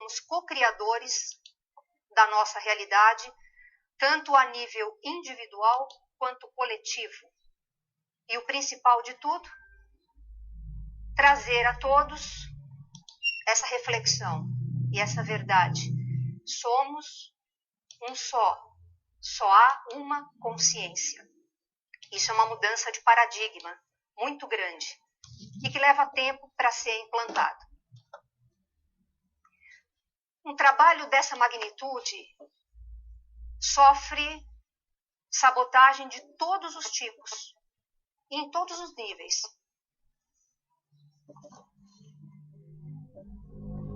somos co-criadores da nossa realidade, tanto a nível individual quanto coletivo. E o principal de tudo, trazer a todos essa reflexão e essa verdade. Somos um só há uma consciência. Isso é uma mudança de paradigma muito grande e que leva tempo para ser implantado. Um trabalho dessa magnitude sofre sabotagem de todos os tipos e em todos os níveis.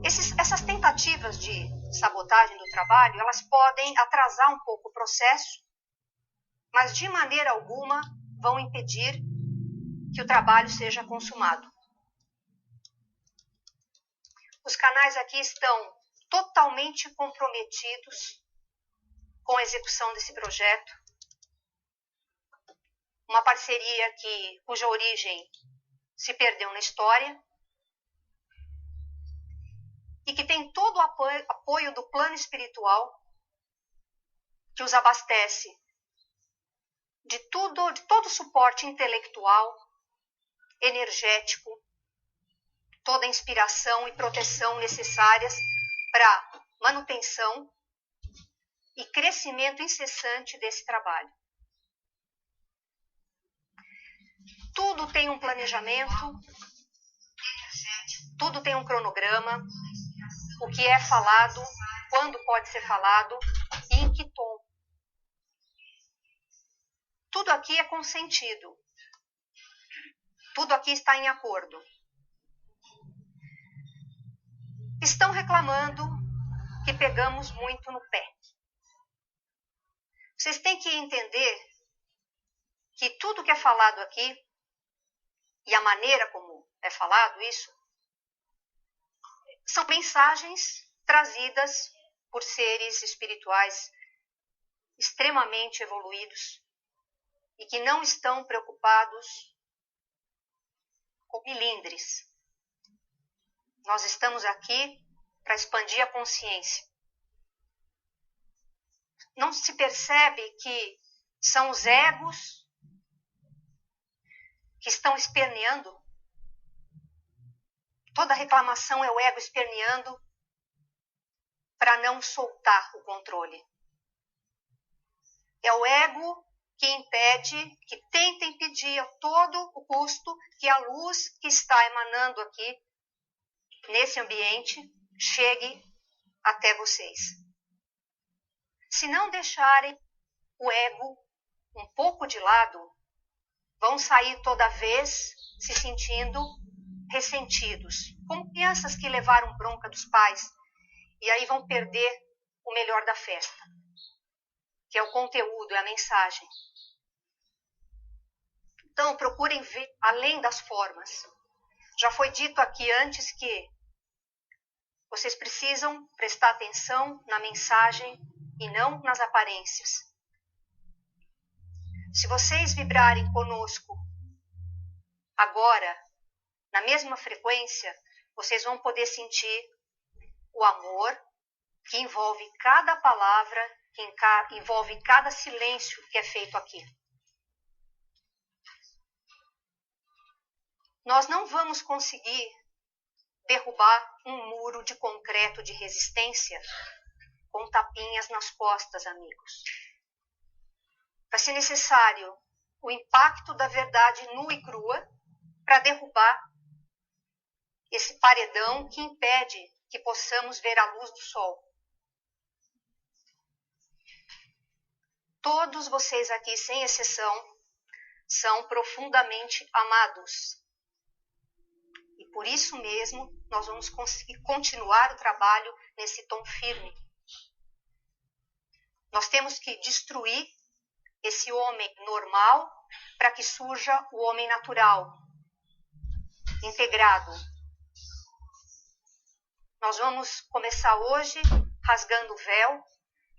Essas tentativas de sabotagem do trabalho, elas podem atrasar um pouco o processo, mas de maneira alguma vão impedir que o trabalho seja consumado. Os canais aqui estão totalmente comprometidos com a execução desse projeto. Uma parceria cuja origem se perdeu na história e que tem todo o apoio do plano espiritual, que os abastece de todo o suporte intelectual, energético, toda a inspiração e proteção necessárias para manutenção e crescimento incessante desse trabalho. Tudo tem um planejamento, tudo tem um cronograma, o que é falado, quando pode ser falado e em que tom. Tudo aqui é consentido. Tudo aqui está em acordo. Estão reclamando que pegamos muito no pé. Vocês têm que entender que tudo que é falado aqui e a maneira como é falado isso são mensagens trazidas por seres espirituais extremamente evoluídos e que não estão preocupados com milindres. Nós estamos aqui para expandir a consciência. Não se percebe que são os egos que estão esperneando? Toda reclamação é o ego esperneando para não soltar o controle. É o ego que impede, que tenta impedir a todo o custo que a luz que está emanando aqui, nesse ambiente, chegue até vocês. Se não deixarem o ego um pouco de lado, vão sair toda vez se sentindo ressentidos, como crianças que levaram bronca dos pais e aí vão perder o melhor da festa, que é o conteúdo, é a mensagem. Então, procurem ver além das formas. Já foi dito aqui antes que vocês precisam prestar atenção na mensagem e não nas aparências. Se vocês vibrarem conosco agora, na mesma frequência, vocês vão poder sentir o amor que envolve cada palavra, que envolve cada silêncio que é feito aqui. Nós não vamos conseguir derrubar um muro de concreto de resistência com tapinhas nas costas, amigos. Vai ser necessário o impacto da verdade nua e crua para derrubar esse paredão que impede que possamos ver a luz do sol. Todos vocês aqui, sem exceção, são profundamente amados. E por isso mesmo, nós vamos conseguir continuar o trabalho nesse tom firme. Nós temos que destruir esse homem normal para que surja o homem natural, integrado. Nós vamos começar hoje rasgando o véu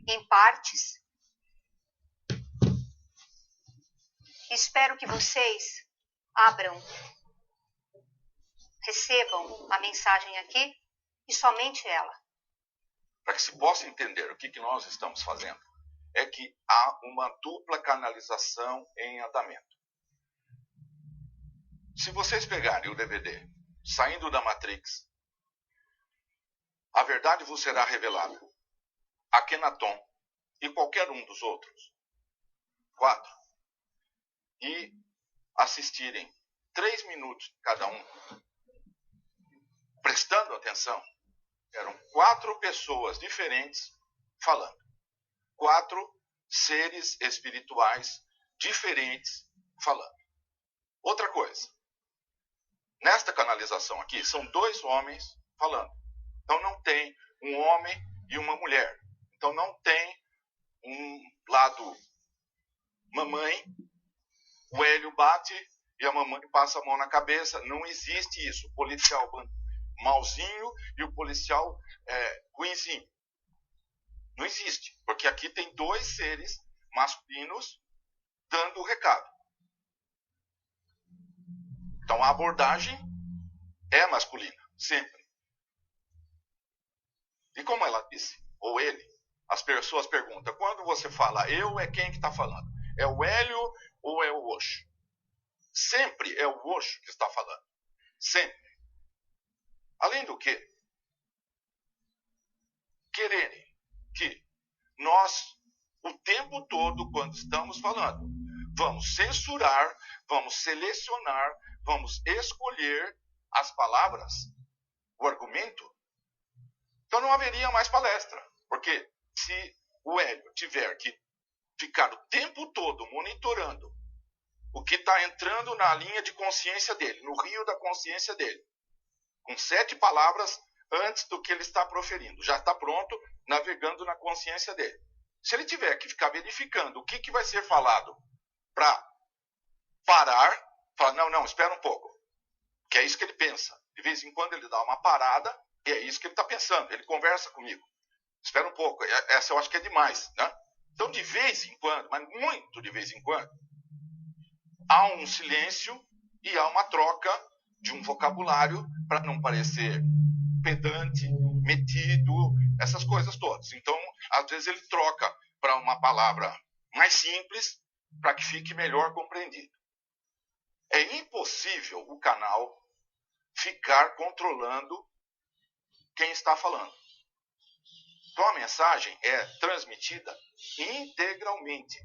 em partes. Espero que vocês abram, recebam a mensagem aqui e somente ela. para que se possa entender o que nós estamos fazendo, é que há uma dupla canalização em andamento. Se vocês pegarem o DVD, Saindo da Matrix, a verdade vos será revelada. Akhenaton e qualquer um dos outros 4, e assistirem 3 minutos cada um, prestando atenção, eram 4 pessoas diferentes falando. 4 seres espirituais diferentes falando. Outra coisa, nesta canalização aqui, são 2 homens falando. Então não tem um homem e uma mulher. Então não tem um lado mamãe, o Hélio bate e a mamãe passa a mão na cabeça. Não existe isso. O policial malzinho e o policial ruinzinho. Não existe. Porque aqui tem 2 seres masculinos dando o recado. Então a abordagem é masculina, sempre. E como ela disse, ou ele, as pessoas perguntam, quando você fala eu, é quem que está falando? É o Hélio ou é o Osho? Sempre é o Osho que está falando. Sempre. Além do que, quererem que nós, o tempo todo, quando estamos falando, vamos censurar, vamos selecionar, vamos escolher as palavras, o argumento, então não haveria mais palestra. Porque se o Hélio tiver que ficar o tempo todo monitorando o que está entrando na linha de consciência dele, no rio da consciência dele, com 7 palavras antes do que ele está proferindo, já está pronto, navegando na consciência dele. Se ele tiver que ficar verificando o que vai ser falado para parar, falar, não, espera um pouco, que é isso que ele pensa. De vez em quando ele dá uma parada e é isso que ele está pensando, ele conversa comigo. Espera um pouco, essa eu acho que é demais, né? Então, de vez em quando, mas muito de vez em quando, há um silêncio e há uma troca de um vocabulário para não parecer pedante, metido, essas coisas todas. Então, às vezes ele troca para uma palavra mais simples para que fique melhor compreendido. É impossível o canal ficar controlando quem está falando. Então a mensagem é transmitida integralmente,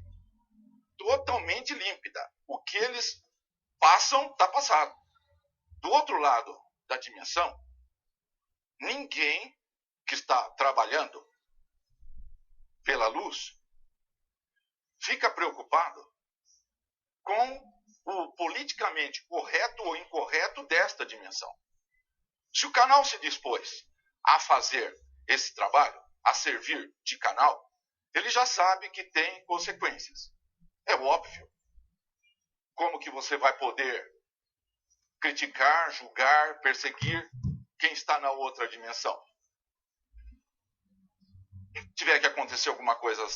totalmente límpida. O que eles passam, está passado. Do outro lado da dimensão, ninguém que está trabalhando pela luz fica preocupado com o politicamente correto ou incorreto desta dimensão. Se o canal se dispôs a fazer esse trabalho, a servir de canal, ele já sabe que tem consequências. É óbvio. Como que você vai poder criticar, julgar, perseguir quem está na outra dimensão? Se tiver que acontecer alguma coisa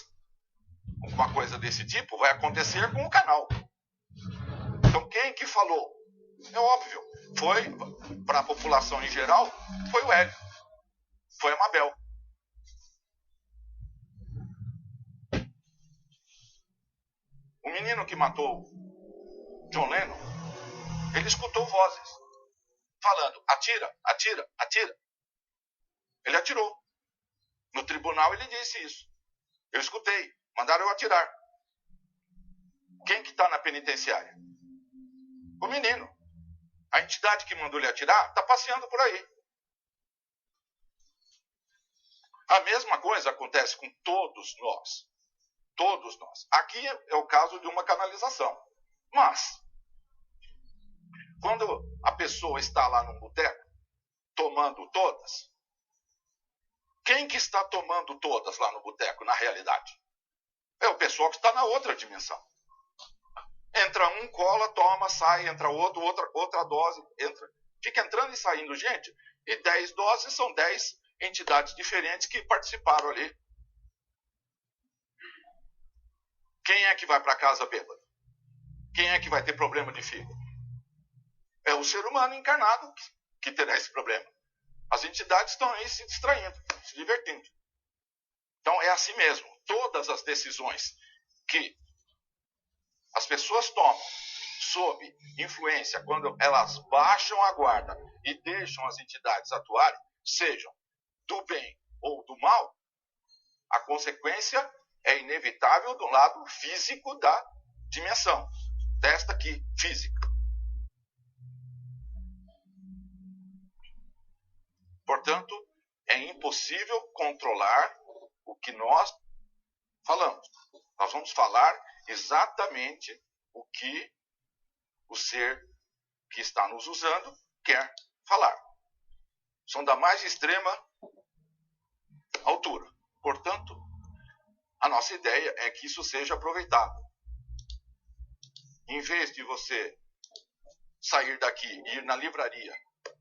desse tipo, vai acontecer com o canal. Então quem que falou? É óbvio. Foi, para a população em geral, foi o Hélio. Foi a Mabel. O menino que matou John Lennon, ele escutou vozes falando, atira, atira, atira. Ele atirou. No tribunal ele disse isso. Eu escutei, mandaram eu atirar. Quem que está na penitenciária? O menino. A entidade que mandou ele atirar está passeando por aí. A mesma coisa acontece com todos nós. Todos nós. Aqui é o caso de uma canalização. Mas, quando a pessoa está lá num boteco, tomando todas, quem que está tomando todas lá no boteco, na realidade? É o pessoal que está na outra dimensão. Entra um, cola, toma, sai, entra outro, outra dose, entra. Fica entrando e saindo gente, e 10 doses são 10 entidades diferentes que participaram ali. Quem é que vai para casa bêbado? Quem é que vai ter problema de fígado? É o ser humano encarnado que terá esse problema. As entidades estão aí se distraindo, se divertindo. assim mesmo. Todas as decisões que as pessoas tomam sob influência, quando elas baixam a guarda e deixam as entidades atuarem, sejam do bem ou do mal, a consequência é inevitável do lado físico da dimensão, desta aqui, física. Portanto, é impossível controlar o que nós falamos. Nós vamos falar exatamente o que o ser que está nos usando quer falar. São da mais extrema altura. Portanto, a nossa ideia é que isso seja aproveitado. Em vez de você sair daqui e ir na livraria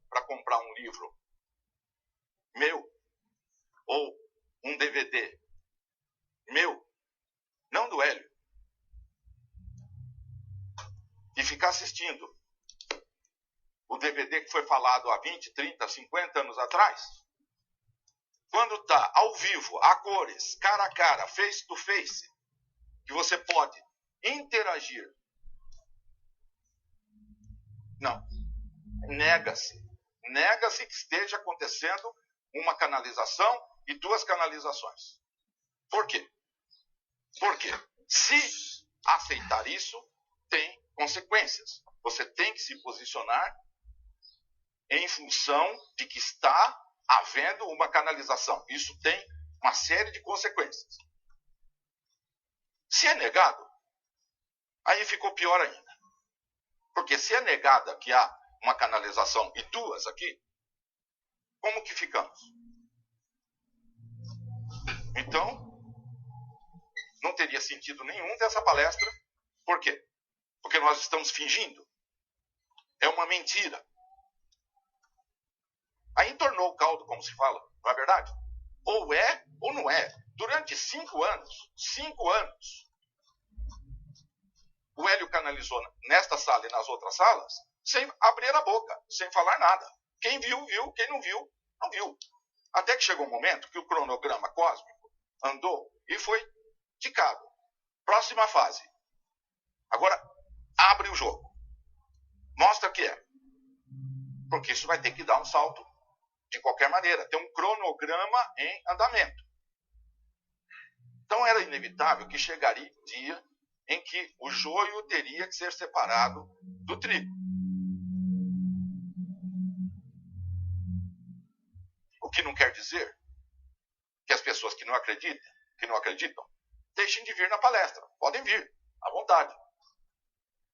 para comprar um livro meu, ou um DVD meu, não do Hélio, e ficar assistindo o DVD que foi falado há 20, 30, 50 anos atrás, quando está ao vivo, a cores, cara a cara, face to face, que você pode interagir, não, nega-se que esteja acontecendo uma canalização e duas canalizações. Por quê? Porque se aceitar isso, tem consequências. Você tem que se posicionar em função de que está havendo uma canalização. Isso tem uma série de consequências. Se é negado, aí ficou pior ainda. Porque se é negada que há uma canalização e duas aqui, como que ficamos? Então, não teria sentido nenhum dessa palestra. Por quê? Porque nós estamos fingindo. É uma mentira. Aí entornou o caldo, como se fala, não é verdade? Ou é ou não é. Durante 5 anos, o Hélio canalizou nesta sala e nas outras salas, sem abrir a boca, sem falar nada. Quem viu, viu. Quem não viu, não viu. Até que chegou um momento que o cronograma cósmico andou e foi ticado. Próxima fase. Agora, abre o jogo. Mostra que é. Porque isso vai ter que dar um salto de qualquer maneira. Tem um cronograma em andamento. Então era inevitável que chegaria um dia em que o joio teria que ser separado do trigo. O que não quer dizer que as pessoas que não acreditam, deixem de vir na palestra. Podem vir, à vontade.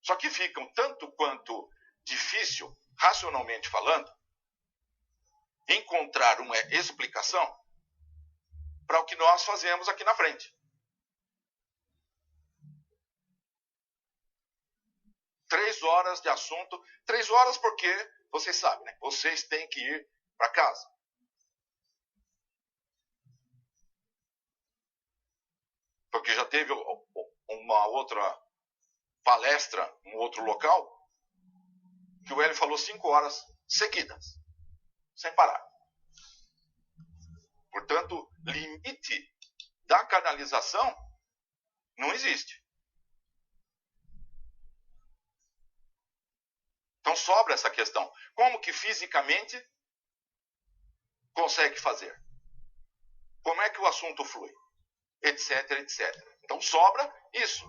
Só que ficam tanto quanto difícil, racionalmente falando, encontrar uma explicação para o que nós fazemos aqui na frente. 3 horas de assunto. 3 horas porque, vocês sabem, né? Vocês têm que ir para casa. Porque já teve uma outra palestra, um outro local, que o Hélio falou 5 horas seguidas, sem parar. Portanto, limite da canalização não existe. Então sobra essa questão. Como que fisicamente consegue fazer? Como é que o assunto flui? Etc, etc. Então sobra isso.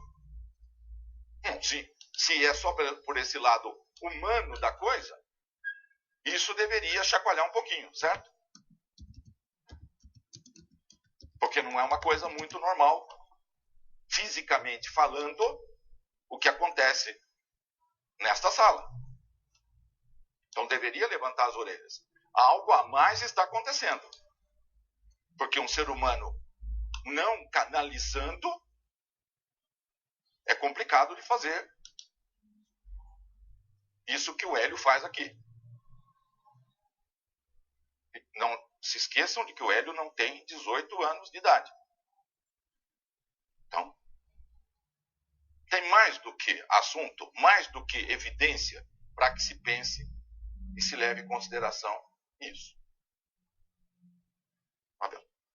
Se é só por esse lado humano da coisa, isso deveria chacoalhar um pouquinho, certo? Porque não é uma coisa muito normal, fisicamente falando, o que acontece nesta sala. Então deveria levantar as orelhas. Algo a mais está acontecendo. Porque um ser humano não canalizando é complicado de fazer isso que o Hélio faz aqui. Não se esqueçam de que o Hélio não tem 18 anos de idade. Então, tem mais do que assunto, mais do que evidência para que se pense e se leve em consideração isso.